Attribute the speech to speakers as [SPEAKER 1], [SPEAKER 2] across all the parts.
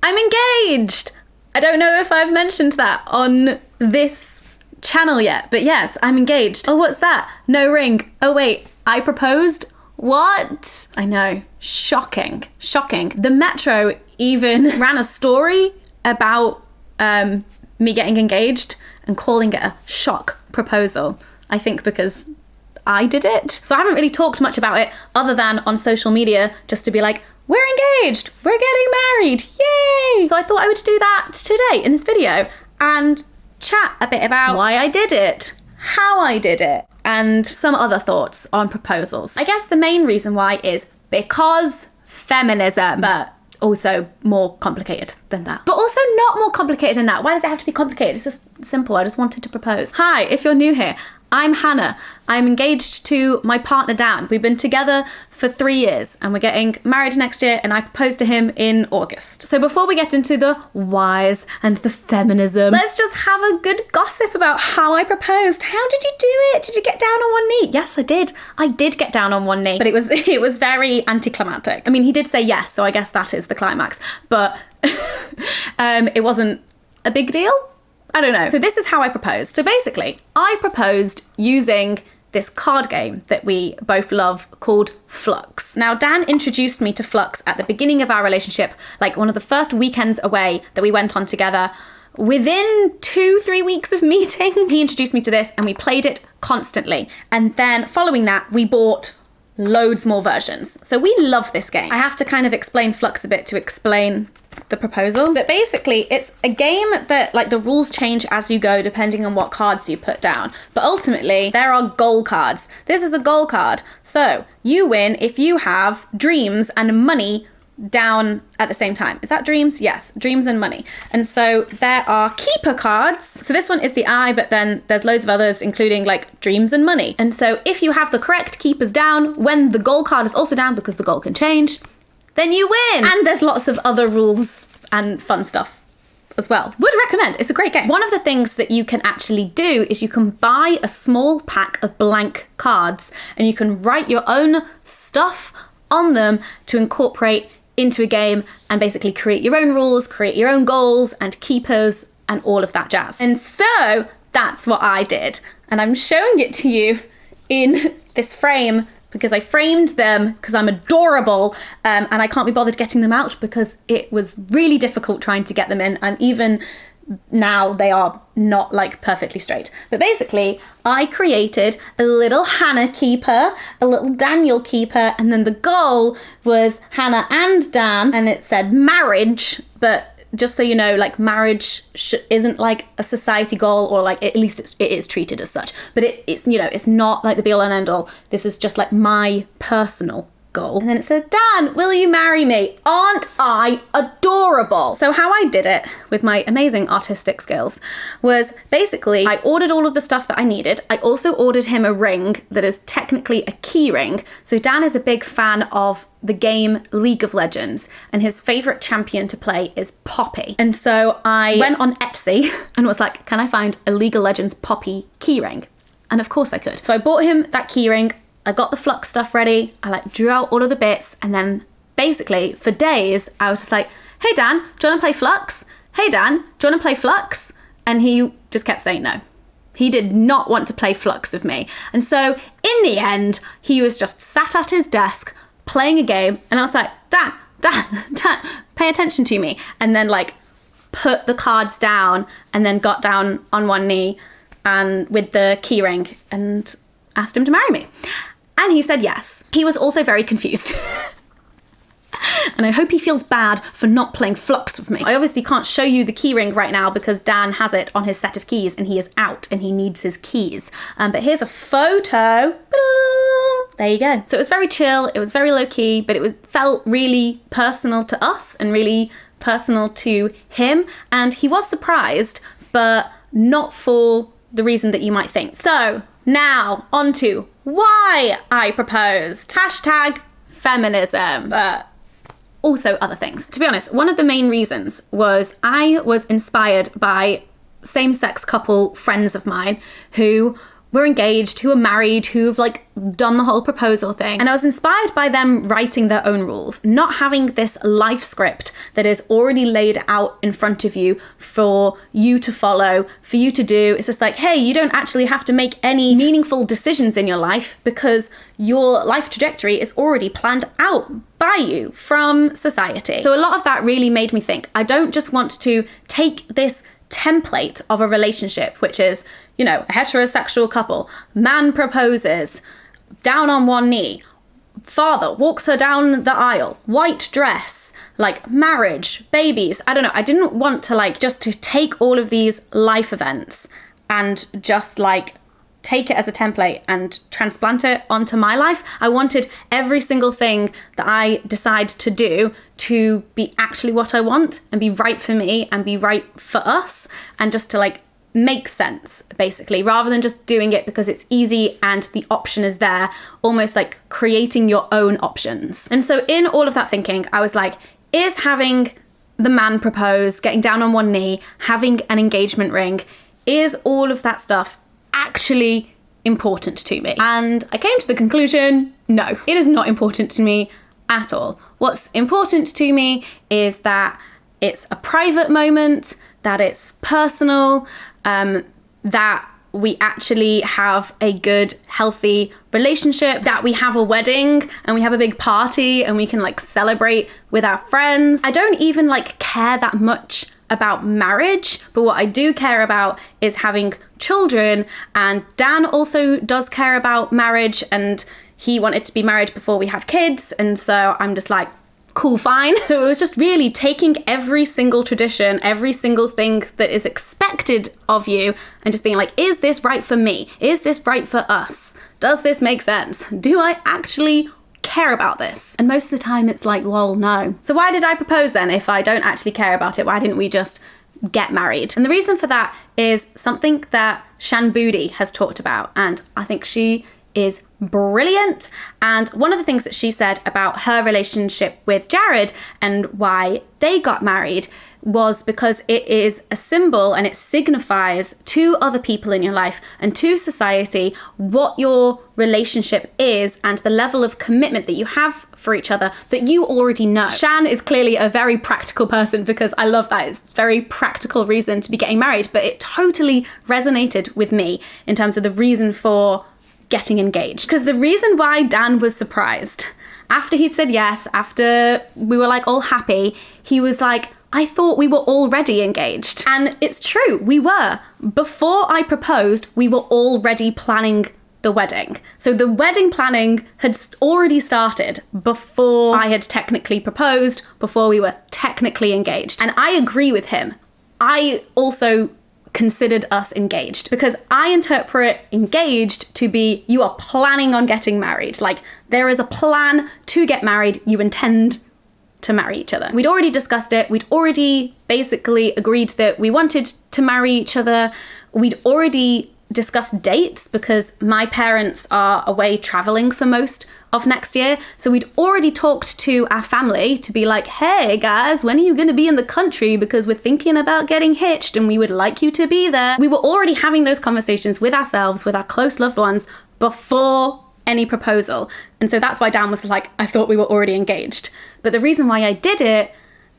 [SPEAKER 1] I'm engaged. I don't know if I've mentioned that on this channel yet, but yes, I'm engaged. Oh, what's that? No ring. Oh wait, I proposed? What? I know, shocking, shocking. The Metro even ran a story about me getting engaged and calling it a shock proposal. I think because I did it. So I haven't really talked much about it other than on social media, just to be like, we're engaged, we're getting married, yay! So I thought I would do that today in this video and chat a bit about why I did it, how I did it, and some other thoughts on proposals. I guess the main reason why is because feminism, but also more complicated than that. But also not more complicated than that. Why does it have to be complicated? It's just simple. I just wanted to propose. Hi, if you're new here, I'm Hannah. I'm engaged to my partner, Dan. We've been together for 3 years and we're getting married next year, and I proposed to him in August. So before we get into the whys and the feminism, let's just have a good gossip about how I proposed. How did you do it? Did you get down on one knee? Yes, I did. I did get down on one knee, but it was very anticlimactic. I mean, he did say yes, so I guess that is the climax, but it wasn't a big deal. I don't know. So this is how I proposed. So basically, I proposed using this card game that we both love called Flux. Now, Dan introduced me to Flux at the beginning of our relationship, like one of the first weekends away that we went on together. Within 2-3 weeks of meeting, he introduced me to this and we played it constantly. And then following that, we bought loads more versions. So we love this game. I have to kind of explain Flux a bit to explain the proposal. But basically, it's a game that like the rules change as you go depending on what cards you put down. But ultimately, there are goal cards. This is a goal card. So you win if you have dreams and money down at the same time. Is that dreams? Yes, dreams and money. And so there are keeper cards. So this one is the eye, but then there's loads of others, including like dreams and money. And so if you have the correct keepers down when the goal card is also down, because the goal can change, then you win. And there's lots of other rules and fun stuff as well. Would recommend. It's a great game. One of the things that you can actually do is you can buy a small pack of blank cards and you can write your own stuff on them to incorporate into a game and basically create your own rules, create your own goals and keepers and all of that jazz. And so that's what I did. And I'm showing it to you in this frame because I framed them because I'm adorable, and I can't be bothered getting them out because it was really difficult trying to get them in, and even now they are not like perfectly straight. But basically, I created a little Hannah keeper, a little Daniel keeper, and then the goal was Hannah and Dan, and it said marriage, but just so you know, like marriage isn't like a society goal, or like at least it is treated as such, but it's you know, it's not like the be all and end all. This is just like my personal goal. And then it said, Dan, will you marry me? Aren't I adorable? So how I did it with my amazing artistic skills was basically I ordered all of the stuff that I needed. I also ordered him a ring that is technically a key ring. So Dan is a big fan of the game League of Legends and his favorite champion to play is Poppy. And so I went on Etsy and was like, can I find a League of Legends Poppy key ring? And of course I could. So I bought him that key ring. I got the Flux stuff ready. I like drew out all of the bits, and then basically for days I was just like, hey Dan, do you want to play Flux? Hey Dan, do you want to play Flux? And he just kept saying no. He did not want to play Flux with me. And so in the end, he was just sat at his desk playing a game, and I was like, Dan, pay attention to me. And then like put the cards down and then got down on one knee and with the key ring and asked him to marry me. And he said yes. He was also very confused. And I hope he feels bad for not playing Flux with me. I obviously can't show you the key ring right now because Dan has it on his set of keys and he is out and he needs his keys. But here's a photo. There you go. So it was very chill, it was very low key, but it felt really personal to us and really personal to him. And he was surprised, but not for the reason that you might think. So now on to why I proposed. Hashtag feminism, but also other things. To be honest, one of the main reasons was I was inspired by same-sex couple friends of mine who were engaged, who are married, who've like done the whole proposal thing. And I was inspired by them writing their own rules, not having this life script that is already laid out in front of you for you to follow, for you to do. It's just like, hey, you don't actually have to make any meaningful decisions in your life because your life trajectory is already planned out by you from society. So a lot of that really made me think, I don't just want to take this template of a relationship, which is, you know, a heterosexual couple, man proposes, down on one knee, father walks her down the aisle, white dress, like marriage, babies. I don't know. I didn't want to like just to take all of these life events and just like take it as a template and transplant it onto my life. I wanted every single thing that I decide to do to be actually what I want and be right for me and be right for us, and just to like make sense, basically, rather than just doing it because it's easy and the option is there, almost like creating your own options. And so in all of that thinking, I was like, is having the man propose, getting down on one knee, having an engagement ring, is all of that stuff actually important to me? And I came to the conclusion, no, it is not important to me at all. What's important to me is that it's a private moment, that it's personal, that we actually have a good, healthy relationship, that we have a wedding and we have a big party and we can like celebrate with our friends. I don't even like care that much about marriage, but what I do care about is having children. And Dan also does care about marriage, and he wanted to be married before we have kids. And so I'm just like, cool, fine. So it was just really taking every single tradition, every single thing that is expected of you, and just being like, is this right for me? Is this right for us? Does this make sense? Do I actually care about this? And most of the time it's like, lol, no. So why did I propose then if I don't actually care about it? Why didn't we just get married? And the reason for that is something that Shan Boody has talked about, and I think she is brilliant. And one of the things that she said about her relationship with Jared and why they got married was because it is a symbol and it signifies to other people in your life and to society what your relationship is and the level of commitment that you have for each other that you already know. Shan is clearly a very practical person, because I love that. It's a very practical reason to be getting married, but it totally resonated with me in terms of the reason for getting engaged. Because the reason why Dan was surprised after he'd said yes, after we were like all happy, he was like, I thought we were already engaged. And it's true, we were. Before I proposed, we were already planning the wedding. So the wedding planning had already started before I had technically proposed, before we were technically engaged. And I agree with him. I also considered us engaged, because I interpret engaged to be you are planning on getting married. Like, there is a plan to get married. You intend to marry each other. We'd already discussed it. We'd already basically agreed that we wanted to marry each other. We'd already discussed dates because my parents are away traveling for most of next year. So we'd already talked to our family to be like, hey guys, when are you going to be in the country? Because we're thinking about getting hitched and we would like you to be there. We were already having those conversations with ourselves, with our close loved ones, before any proposal. And so that's why Dan was like, I thought we were already engaged. But the reason why I did it,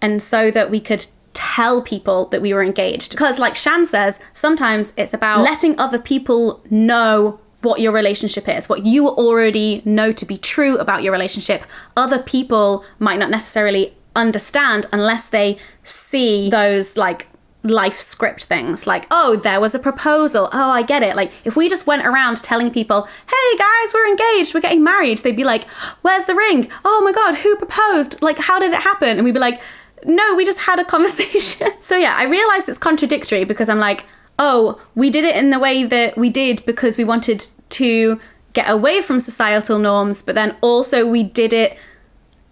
[SPEAKER 1] and so that we could tell people that we were engaged, because like Shan says, sometimes it's about letting other people know what your relationship is, what you already know to be true about your relationship. Other people might not necessarily understand unless they see those like life script things, like, oh, there was a proposal, oh, I get it. Like, if we just went around telling people, hey guys, we're engaged, we're getting married, they'd be like, where's the ring? Oh my god, who proposed? Like, how did it happen? And we'd be like, no, we just had a conversation. So yeah, I realized it's contradictory, because I'm like, oh, we did it in the way that we did because we wanted to get away from societal norms, but then also we did it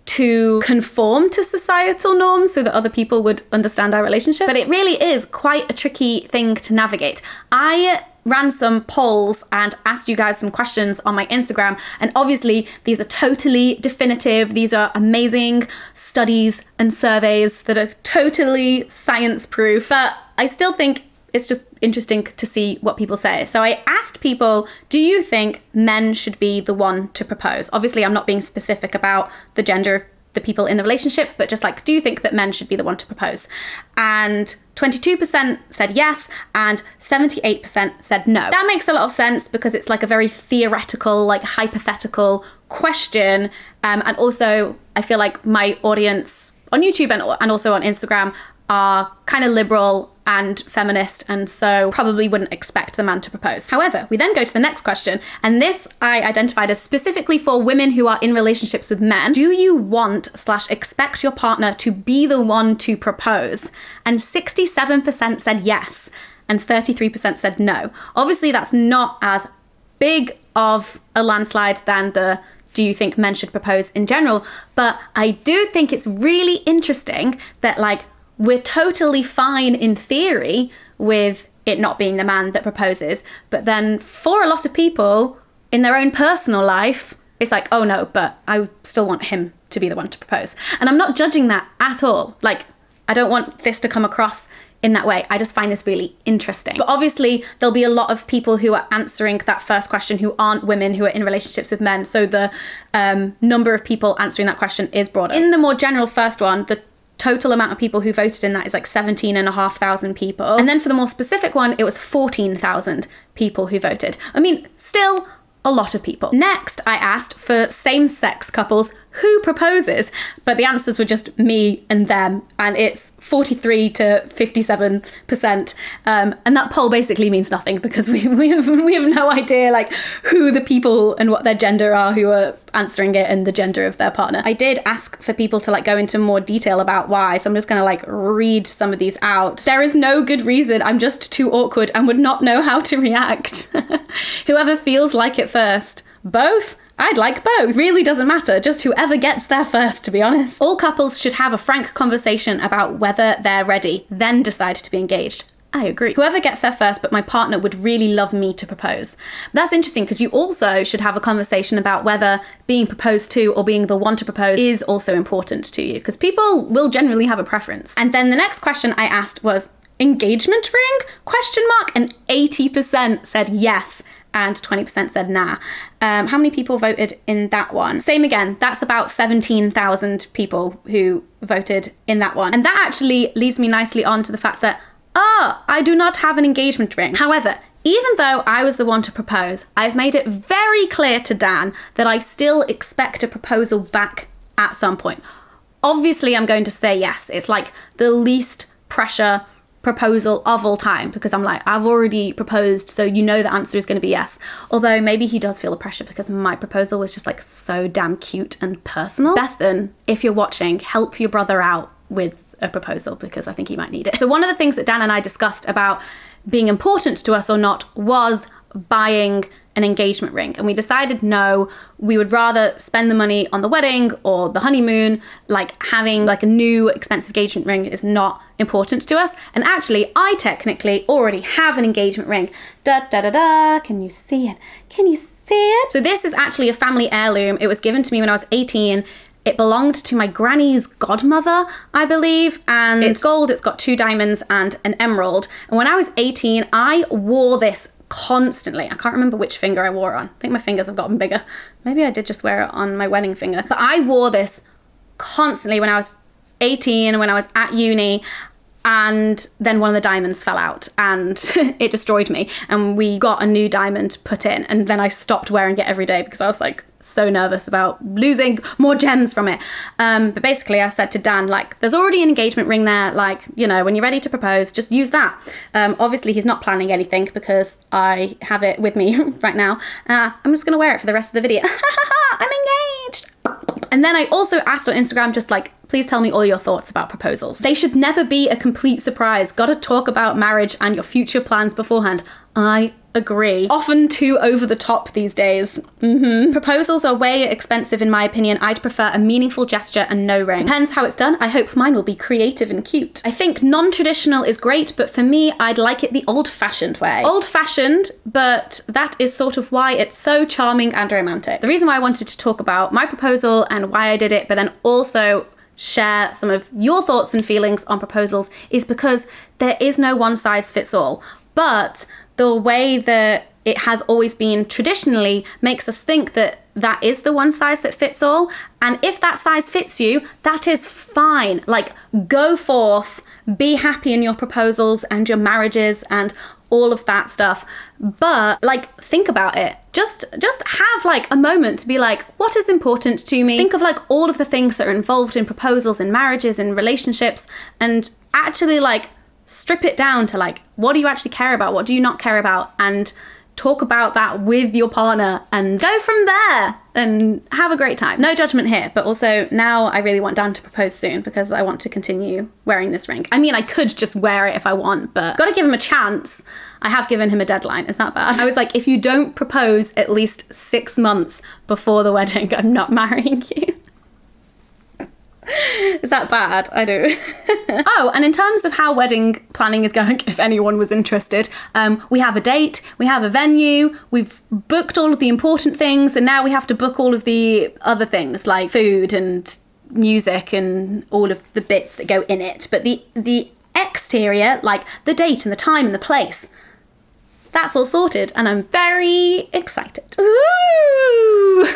[SPEAKER 1] to conform to societal norms so that other people would understand our relationship. But it really is quite a tricky thing to navigate. I ran some polls and asked you guys some questions on my Instagram, and obviously these are totally definitive. These are amazing studies and surveys that are totally science proof, but I still think it's just interesting to see what people say. So I asked people, do you think men should be the one to propose? Obviously, I'm not being specific about the gender of the people in the relationship, but just like, do you think that men should be the one to propose? And 22% said yes, and 78% said no. That makes a lot of sense because it's like a very theoretical, like hypothetical question. And also, I feel like my audience on YouTube and also on Instagram are kind of liberal and feminist, and so probably wouldn't expect the man to propose. However, we then go to the next question, and this I identified as specifically for women who are in relationships with men. Do you want/expect your partner to be the one to propose? And 67% said yes, and 33% said no. Obviously, that's not as big of a landslide than the do you think men should propose in general, but I do think it's really interesting that like we're totally fine in theory with it not being the man that proposes, but then for a lot of people in their own personal life, it's like, oh no, but I still want him to be the one to propose. And I'm not judging that at all. Like, I don't want this to come across in that way. I just find this really interesting. But obviously there'll be a lot of people who are answering that first question who aren't women who are in relationships with men. So the number of people answering that question is broader. In the more general first one, the total amount of people who voted in that is like 17,500 people. And then for the more specific one, it was 14,000 people who voted. I mean, still a lot of people. Next, I asked for same-sex couples who proposes, but the answers were just me and them, and it's 43 to 57%. And that poll basically means nothing because we have no idea like who the people and what their gender are who are answering it and the gender of their partner. I did ask for people to like go into more detail about why, so I'm just gonna like read some of these out. There is no good reason. I'm just too awkward and would not know how to react. Whoever feels like it first. Both? I'd like both. Really doesn't matter, just whoever gets there first, to be honest. All couples should have a frank conversation about whether they're ready, then decide to be engaged. I agree. Whoever gets there first, but my partner would really love me to propose. That's interesting because you also should have a conversation about whether being proposed to or being the one to propose is also important to you, because people will generally have a preference. And then the next question I asked was, engagement ring? ? And 80% said yes. And 20% said nah. How many people voted in that one? Same again, that's about 17,000 people who voted in that one. And that actually leads me nicely on to the fact that, I do not have an engagement ring. However, even though I was the one to propose, I've made it very clear to Dan that I still expect a proposal back at some point. Obviously, I'm going to say yes. It's like the least pressure proposal of all time because I'm like, I've already proposed, so you know the answer is going to be yes. Although maybe he does feel the pressure because my proposal was just like so damn cute and personal. Bethan, if you're watching, help your brother out with a proposal because I think he might need it. So one of the things that Dan and I discussed about being important to us or not was buying an engagement ring, and we decided no, we would rather spend the money on the wedding or the honeymoon. Like having like a new expensive engagement ring is not important to us. And actually I technically already have an engagement ring. Can you see it? Can you see it? So this is actually a family heirloom. It was given to me when I was 18. It belonged to my granny's godmother, I believe, and it's gold, it's got 2 diamonds and an emerald. And when I was 18, I wore this constantly. I can't remember which finger I wore it on. I think my fingers have gotten bigger. Maybe I did just wear it on my wedding finger. But I wore this constantly when I was 18, when I was at uni, and then one of the diamonds fell out and it destroyed me. And we got a new diamond put in, and then I stopped wearing it every day because I was like so nervous about losing more gems from it. But basically I said to Dan, like, there's already an engagement ring there, like, you know, when you're ready to propose, just use that. Obviously he's not planning anything because I have it with me right now. I'm just gonna wear it for the rest of the video. I'm engaged. And then I also asked on Instagram, just like, please tell me all your thoughts about proposals. They should never be a complete surprise. Gotta talk about marriage and your future plans beforehand. I agree. Often too over the top these days. Proposals are way expensive in my opinion. I'd prefer a meaningful gesture and no ring. Depends how it's done. I hope mine will be creative and cute. I think non-traditional is great, but for me, I'd like it the old-fashioned way. Old-fashioned, but that is sort of why it's so charming and romantic. The reason why I wanted to talk about my proposal and why I did it, but then also share some of your thoughts and feelings on proposals is because there is no one size fits all. But the way that it has always been traditionally makes us think that that is the one size that fits all. And if that size fits you, that is fine. Like, go forth, be happy in your proposals and your marriages and all of that stuff. But like, think about it. Just have like a moment to be like, what is important to me? Think of like all of the things that are involved in proposals, in marriages, in relationships, and actually like strip it down to like, what do you actually care about? What do you not care about? And talk about that with your partner and go from there and have a great time. No judgment here, but also now I really want Dan to propose soon because I want to continue wearing this ring. I mean, I could just wear it if I want, but gotta give him a chance. I have given him a deadline. Is that bad? I was like, if you don't propose at least 6 months before the wedding, I'm not marrying you. Is that bad? I do. Oh, and in terms of how wedding planning is going, if anyone was interested, we have a date, we have a venue, we've booked all of the important things, and now we have to book all of the other things like food and music and all of the bits that go in it. But the exterior, like the date and the time and the place, that's all sorted, and I'm very excited. Ooh!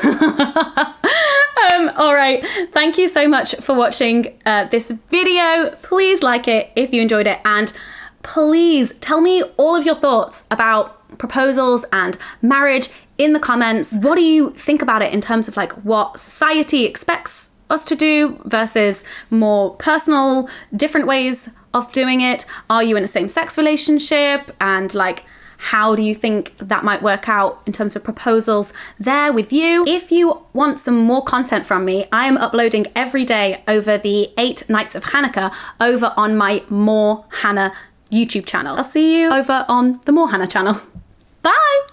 [SPEAKER 1] All right, thank you so much for watching this video. Please like it if you enjoyed it, and please tell me all of your thoughts about proposals and marriage in the comments. What do you think about it in terms of like what society expects us to do versus more personal, different ways of doing it? Are you in a same-sex relationship? And like, how do you think that might work out in terms of proposals there with you? If you want some more content from me, I am uploading every day over the 8 nights of Hanukkah over on my More Hannah YouTube channel. I'll see you over on the More Hannah channel. Bye!